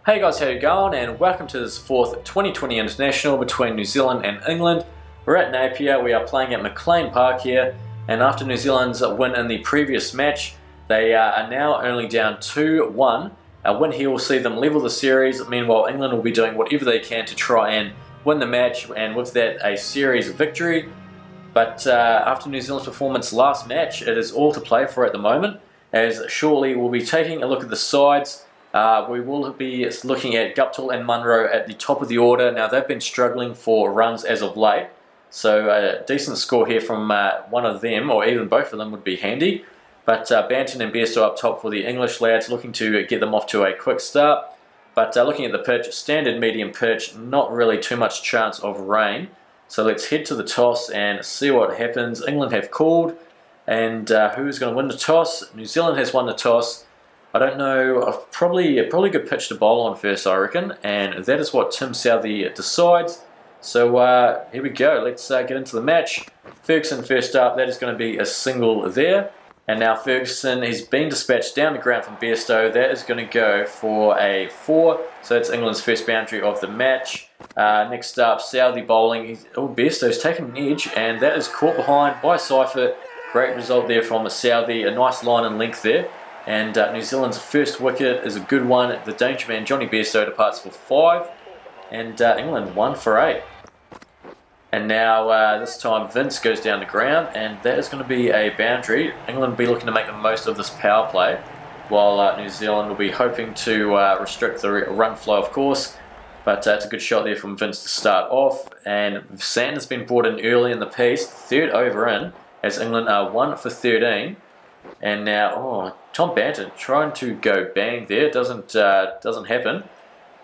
Hey guys, how you going? And welcome to this fourth 2020 International between New Zealand and England. We're at Napier, we are playing at McLean Park here, and after New Zealand's win in the previous match, they are now only down 2-1. A win here will see them level the series. Meanwhile, England will be doing whatever they can to try and win the match, and with that, a series victory. But after New Zealand's performance last match, it is all to play for at the moment, as shortly we'll be taking a look at the sides. We will be looking at Guptill and Munro at the top of the order. Now, they've been struggling for runs as of late, so a decent score here from one of them, or even both of them, would be handy. But Banton and Bairstow up top for the English lads, looking to get them off to a quick start. But looking at the pitch, standard medium pitch, not really too much chance of rain. So let's head to the toss and see what happens. England have called, and who's going to win the toss? New Zealand has won the toss. I don't know, probably a good pitch to bowl on first, I reckon, and that is what Tim Southee decides. So here we go, let's get into the match. Ferguson first up, that is going to be a single there. And now Ferguson, he's been dispatched down the ground from Bairstow. That is going to go for a 4, so that's England's first boundary of the match. Next up, Southee bowling. Bairstow's taken an edge, and that is caught behind by Seifert. Great result there from Southee, a nice line and length there. And New Zealand's first wicket is a good one. The danger man, Johnny Bairstow, departs for 5. And England 1 for 8. And now this time Vince goes down the ground, and that is going to be a boundary. England will be looking to make the most of this power play, while New Zealand will be hoping to restrict the run flow, of course. But it's a good shot there from Vince to start off. And Sand has been brought in early in the piece, third over in, as England are 1 for 13. And now, Tom Banton trying to go bang there, doesn't happen.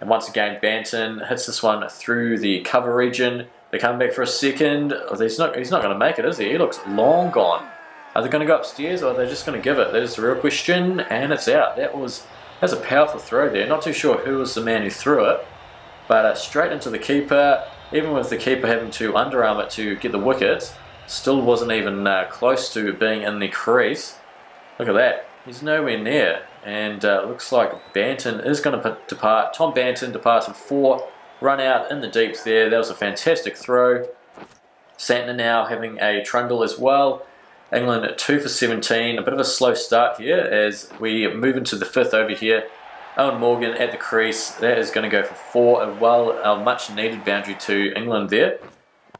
And once again, Banton hits this one through the cover region. They come back for a second. He's not going to make it, is he? He looks long gone. Are they going to go upstairs, or are they just going to give it? That is the real question, and it's out. That's a powerful throw there. Not too sure who was the man who threw it, but straight into the keeper. Even with the keeper having to underarm it to get the wicket, still wasn't even close to being in the crease. Look at that. He's nowhere near. And looks like Banton is going to depart. Tom Banton departs for 4. Run out in the deeps there. That was a fantastic throw. Santner now having a trundle as well. England 2 for 17. A bit of a slow start here as we move into the 5th over here. Owen Morgan at the crease. That is going to go for 4. A much needed boundary to England there.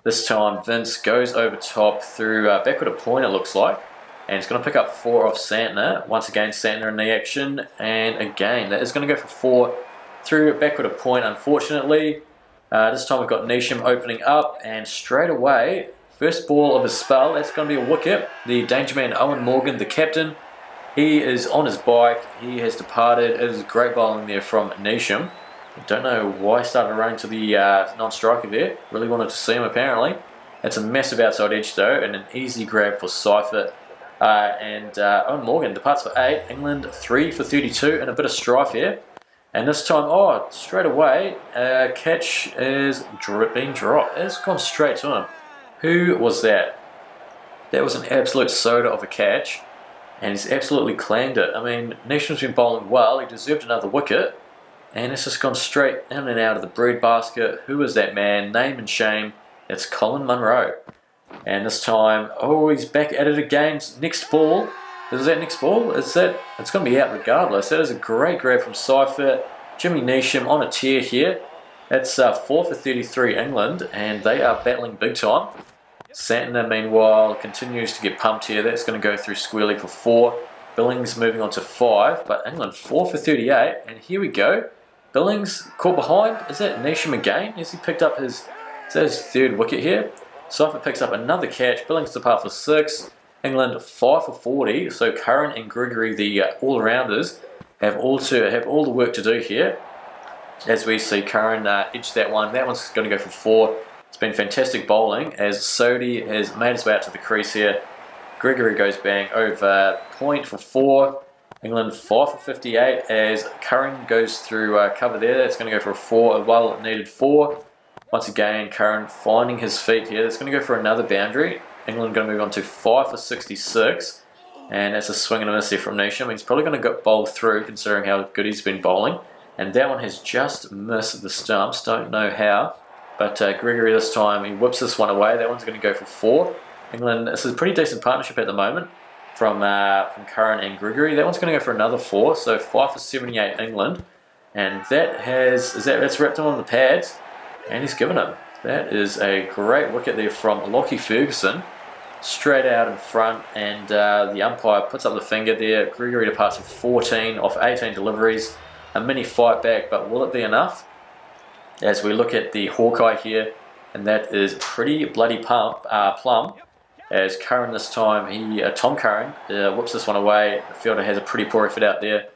This time Vince goes over top through backward a point, it looks like. And it's going to pick up 4 off Santner. Once again, Santner in the action. And again, that is going to go for 4 through backward a point, unfortunately. This time we've got Neesham opening up. And straight away, first ball of his spell, that's going to be a wicket. The danger man, Owen Morgan, the captain, he is on his bike. He has departed. It is great bowling there from Neesham. I don't know why he started running to the non-striker there. Really wanted to see him, apparently. It's a massive outside edge, though, and an easy grab for Seifert. And Owen Morgan departs for 8. England 3 for 32, and a bit of strife here. And this time, straight away, catch is being dropped. It's gone straight to him. Who was that? That was an absolute soda of a catch, and he's absolutely claimed it. I mean, Neesham's been bowling well. He deserved another wicket, and it's just gone straight in and out of the bread basket. Who is that man? Name and shame. It's Colin Munro. And this time, he's back at it again. Next ball. Is that next ball? It's going to be out regardless. That is a great grab from Seifert. Jimmy Neesham on a tear here. It's 4 for 33 England, and they are battling big time. Santner, meanwhile, continues to get pumped here. That's going to go through squarely for 4. Billings moving on to 5, but England 4 for 38. And here we go. Billings caught behind. Is that Neesham again? Has he picked up his 3rd wicket here? Seifert picks up another catch. Billings depart for 6. England 5 for 40. So Curran and Gregory, the all-rounders, have all the work to do here. As we see Curran edge that one. That one's going to go for 4. It's been fantastic bowling as Sodhi has made his way out to the crease here. Gregory goes bang over point for 4. England 5 for 58 as Curran goes through cover there. That's going to go for a 4, a well-needed 4. Once again, Curran finding his feet here. That's going to go for another boundary. England going to move on to 5 for 66. And that's a swing and a miss here from Neesham. He's probably going to bowl through considering how good he's been bowling. and that one has just missed the stumps. Don't know how, but Gregory this time, he whips this one away. That one's going to go for 4. England, this is a pretty decent partnership at the moment from Curran and Gregory. That one's going to go for another 4, so 5 for 78 England, and that's wrapped on the pads, and he's given him. That is a great wicket there from Lockie Ferguson, straight out in front, and the umpire puts up the finger there. Gregory departs with 14 off 18 deliveries. A mini fight back, but will it be enough? As we look at the Hawkeye here, and that is pretty bloody plum. As Curran this time, Tom Curran whips this one away. The fielder has a pretty poor effort out there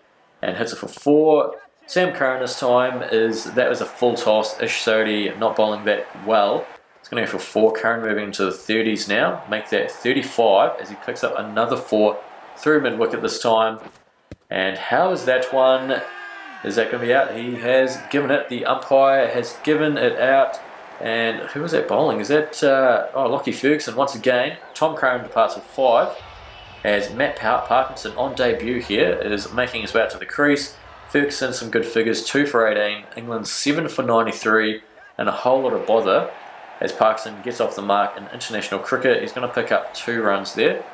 and hits it for 4. Sam Curran this time, that was a full toss. Ish Sodhi not bowling that well. It's going to go for 4. Curran moving into the 30s now. Make that 35 as he picks up another 4 through mid-wicket this time. And how is that one? Is that going to be out? He has given it. The umpire has given it out. And who was that bowling? Is that Lockie Ferguson once again? Tom Curran departs with 5. As Matt Parkinson on debut here is making his way out to the crease. Ferguson some good figures, 2 for 18. England 7 for 93, and a whole lot of bother. As Parkinson gets off the mark in international cricket, he's going to pick up 2 runs there.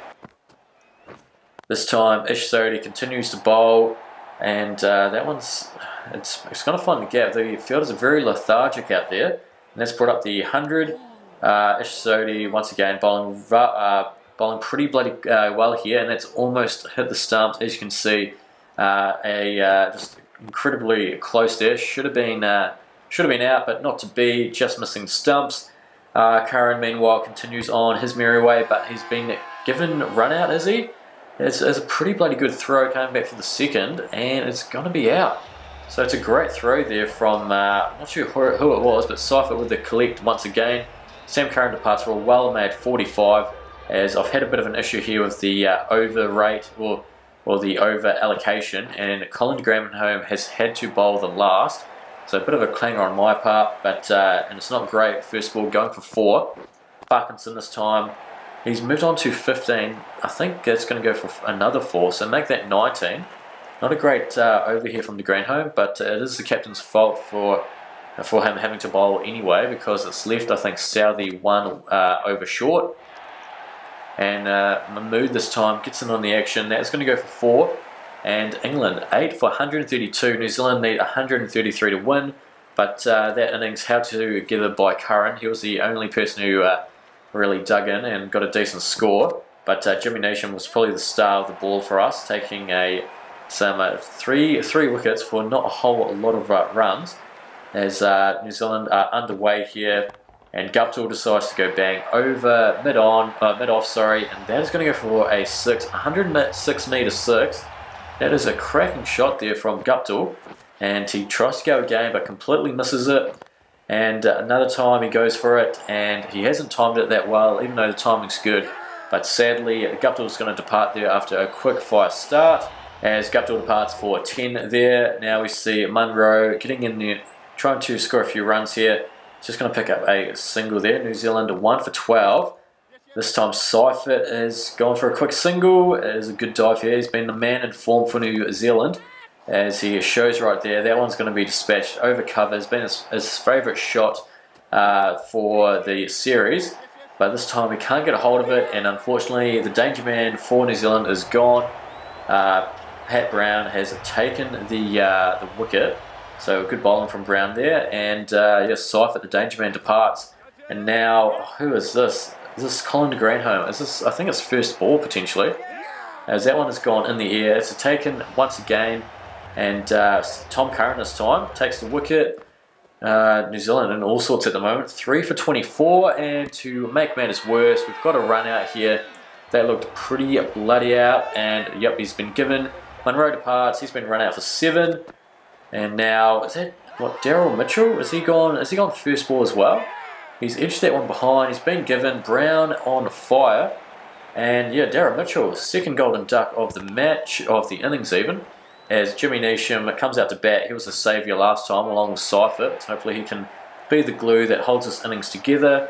This time, Ish Sodhi continues to bowl. And that one's, it's going to find the gap. The fielders are very lethargic out there. And that's brought up the 100. Ish Sodhi once again bowling pretty bloody well here. And that's almost hit the stumps. As you can see, just incredibly close there. Should have been out, but not to be. Just missing stumps. Curran, meanwhile, continues on his merry way. But he's been given run out, is he? It's a pretty bloody good throw coming back for the second, and it's going to be out. So it's a great throw there from, I'm not sure who it was, but Seifert with the collect once again. Sam Curran departs for a well-made 45, as I've had a bit of an issue here with the over rate, or the over allocation, and Colin Grammonholm has had to bowl the last. So a bit of a clanger on my part, but and it's not great. First ball going for 4. Parkinson this time. He's moved on to 15. I think it's going to go for another 4, so make that 19. Not a great over here from the Granholm, but it is the captain's fault for him having to bowl anyway, because it's left, I think, Southey 1 over short. And Mahmood this time gets in on the action. That's going to go for 4. And England 8 for 132. New Zealand need 133 to win. But that innings held together by Curran. He was the only person who really dug in and got a decent score. But Jimmy Neesham was probably the star of the ball for us, taking some three wickets for not a whole lot of runs. As New Zealand are underway here, and Guptill decides to go bang over mid-off, and that is going to go for a 106 metre 6. That is a cracking shot there from Guptill, and he tries to go again but completely misses it. And another time he goes for it, and he hasn't timed it that well, even though the timing's good. But sadly, Guptill's going to depart there after a quick fire start. As Guptill departs for 10 there. Now we see Munro getting in there, trying to score a few runs here. Just going to pick up a single there. New Zealand 1 for 12. This time Seifert has gone for a quick single. It is a good dive here. He's been the man in form for New Zealand. As he shows right there, that one's going to be dispatched over cover. It's been his favourite shot for the series, but this time he can't get a hold of it, and unfortunately the danger man for New Zealand is gone. Pat Brown has taken the wicket, so good bowling from Brown there, and yes, Seifert, the danger man, departs. And now, who is this? Is this Colin Granholm? Is this? I think it's first ball potentially, as that one has gone in the air. It's taken once again. And Tom Curran this time takes the wicket. New Zealand in all sorts at the moment. 3 for 24, and to make matters worse, we've got a run out here. That looked pretty bloody out, and yep, he's been given. Munro departs. He's been run out for 7, and now is that what? Daryl Mitchell? Is he gone? Is he gone first ball as well? He's edged that one behind. He's been given. Brown on fire, and yeah, Daryl Mitchell, second golden duck of the match, of the innings even. As Jimmy Neesham comes out to bat. He was the saviour last time along with Seifert. So hopefully he can be the glue that holds this innings together.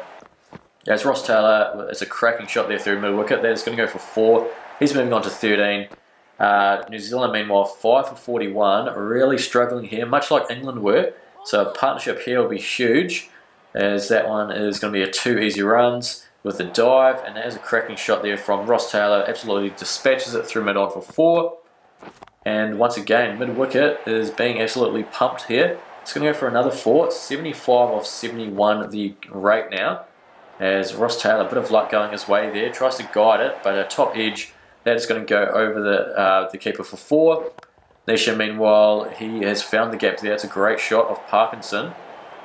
As Ross Taylor, it's a cracking shot there through mid-wicket. That's going to go for 4. He's moving on to 13. New Zealand, meanwhile, 5 for 41, really struggling here, much like England were. So a partnership here will be huge, as that one is going to be a 2 easy runs with the dive, and there's a cracking shot there from Ross Taylor, absolutely dispatches it through mid-on for 4. And once again, mid-wicket is being absolutely pumped here. It's going to go for another 4, 75 off 71 the rate now, as Ross Taylor, a bit of luck going his way there, tries to guide it, but a top edge, that is going to go over the keeper for 4. Nisham, meanwhile, he has found the gap there. It's a great shot of Parkinson,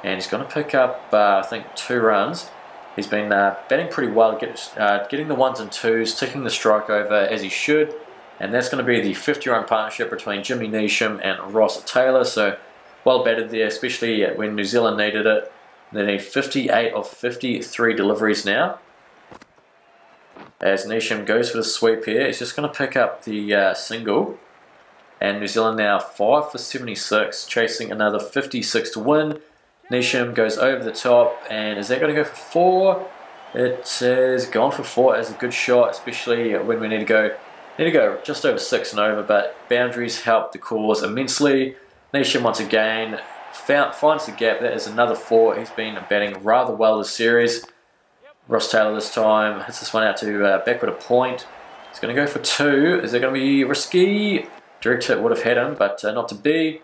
and he's going to pick up, I think, 2 runs. He's been batting pretty well, getting the 1s and 2s, ticking the strike over as he should, and that's going to be the 50-run partnership between Jimmy Neesham and Ross Taylor. So well batted there, especially when New Zealand needed it. They need 58 of 53 deliveries now. As Neesham goes for the sweep here, he's just going to pick up the single. And New Zealand now 5 for 76, chasing another 56 to win. Neesham goes over the top, and is that going to go for 4? It has gone for 4 as a good shot, especially when we need to go just over 6 and over, but boundaries help the cause immensely. Neesham once again finds the gap. That is another 4. He's been batting rather well this series. Ross Taylor this time hits this one out to backward a point. He's going to go for 2. Is that going to be risky? Direct hit would have had him, but not to be.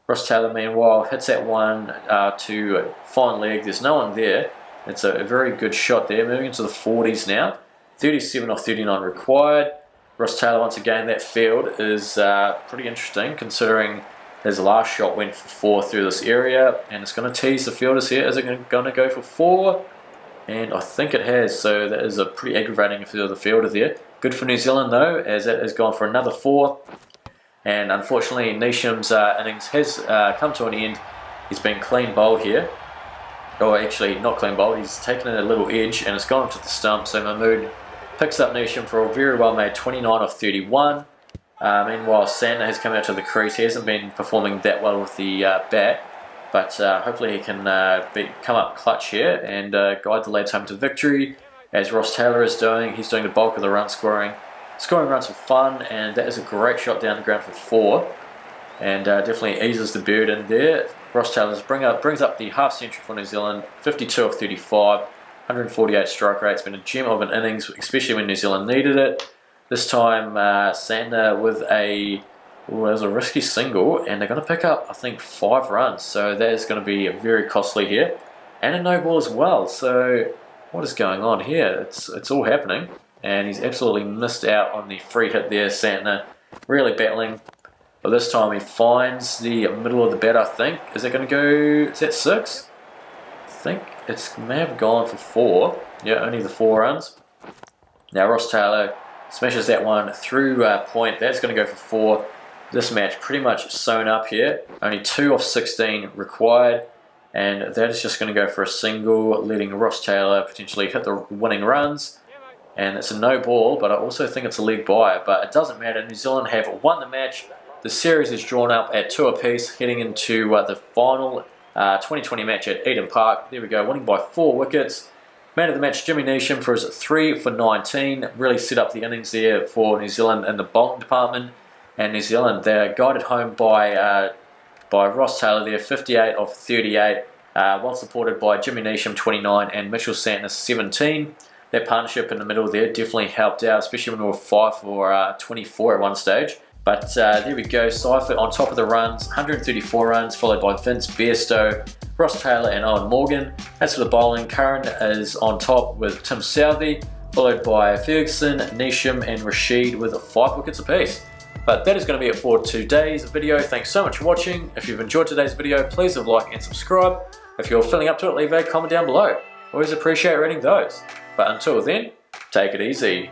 Ross Taylor, meanwhile, hits that one to fine leg. There's no one there. It's a very good shot there. Moving into the 40s now. 37 off 39 required. Ross Taylor, once again, that field is pretty interesting considering his last shot went for 4 through this area, and it's going to tease the fielders here. Is it going to go for 4? And I think it has, so that is a pretty aggravating for the fielder there. Good for New Zealand though, as that has gone for another 4. And unfortunately, Neesham's innings has come to an end. He's been clean bowled here. Or actually, not clean bowled, he's taken a little edge and it's gone to the stump. So Mahmood picks up Neesham for a very well made 29 off 31. Meanwhile, Santner has come out to the crease. He hasn't been performing that well with the bat, but hopefully he can come up clutch here and guide the lads home to victory, as Ross Taylor is doing. He's doing the bulk of the run scoring runs for fun, and that is a great shot down the ground for 4, and definitely eases the burden there. Ross Taylor brings up the half century for New Zealand, 52 of 35, 148 strike rate. It's been a gem of an innings, especially when New Zealand needed it. This time, Santner with a risky single, and they're going to pick up, I think, 5 runs. So that is going to be very costly here, and a no ball as well. So what is going on here? It's all happening, and he's absolutely missed out on the free hit there. Santner really battling, but this time he finds the middle of the bat. I think is that going to go? Is that 6? I think it may have gone for 4. Yeah, only the 4 runs. Now Ross Taylor smashes that one through point. That's going to go for 4. This match pretty much sewn up here. Only 2 off 16 required, and that is just going to go for a single, letting Ross Taylor potentially hit the winning runs. And it's a no ball, but I also think it's a leg by. But it doesn't matter. New Zealand have won the match. The series is drawn up at 2 apiece, heading into the final 2020 match at Eden Park. There we go, winning by 4 wickets. Man of the match, Jimmy Neesham, for his 3 for 19. Really set up the innings there for New Zealand in the bowling department. And New Zealand, they're guided home by Ross Taylor there, 58 of 38. Well supported by Jimmy Neesham, 29, and Mitchell Santner, 17. That partnership in the middle there definitely helped out, especially when we were 5 for 24 at one stage. But there we go, Seifert on top of the runs, 134 runs, followed by Vince Bairstow, Ross Taylor and Owen Morgan. As for the bowling, Curran is on top with Tim Southey, followed by Ferguson, Neesham and Rashid with 5 wickets apiece. But that is going to be it for today's video. Thanks so much for watching. If you've enjoyed today's video, please leave a like and subscribe. If you're feeling up to it, leave a comment down below. Always appreciate reading those. But until then, take it easy.